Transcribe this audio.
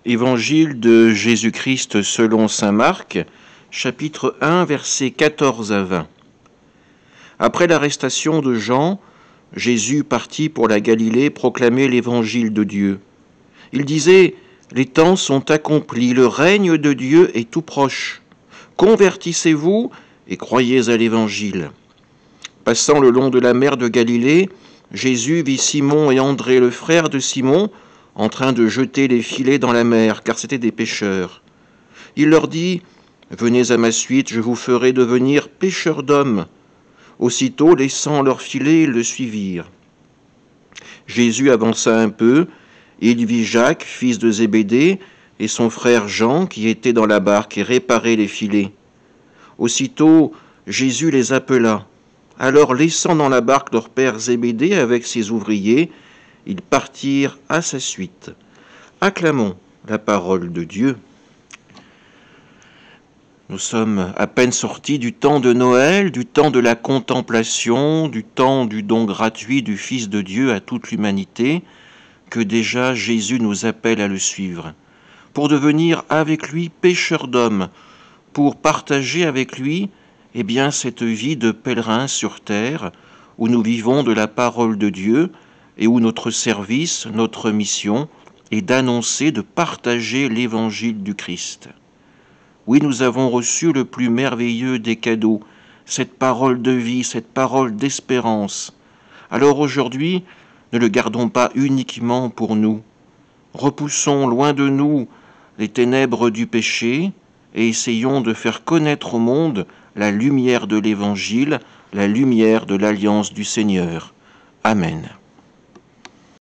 Évangile de Jésus-Christ selon saint Marc, chapitre 1, versets 14 à 20. Après l'arrestation de Jean, Jésus partit pour la Galilée proclamer l'évangile de Dieu. Il disait : « Les temps sont accomplis, le règne de Dieu est tout proche. Convertissez-vous et croyez à l'évangile. » Passant le long de la mer de Galilée, Jésus vit Simon et André, le frère de Simon, en train de jeter les filets dans la mer, car c'étaient des pêcheurs. Il leur dit : « Venez à ma suite, je vous ferai devenir pêcheurs d'hommes. » Aussitôt, laissant leurs filets, ils le suivirent. Jésus avança un peu, et il vit Jacques, fils de Zébédée, et son frère Jean, qui étaient dans la barque et réparaient les filets. Aussitôt, Jésus les appela. Alors, laissant dans la barque leur père Zébédée avec ses ouvriers, ils partirent à sa suite. Acclamons la parole de Dieu. Nous sommes à peine sortis du temps de Noël, du temps de la contemplation, du temps du don gratuit du Fils de Dieu à toute l'humanité, que déjà Jésus nous appelle à le suivre, pour devenir avec lui pêcheurs d'hommes, pour partager avec lui cette vie de pèlerin sur terre, où nous vivons de la parole de Dieu et où notre service, notre mission est d'annoncer, de partager l'évangile du Christ. Oui, nous avons reçu le plus merveilleux des cadeaux, cette parole de vie, cette parole d'espérance. Alors aujourd'hui, ne le gardons pas uniquement pour nous. Repoussons loin de nous les ténèbres du péché et essayons de faire connaître au monde la lumière de l'Évangile, la lumière de l'alliance du Seigneur. Amen.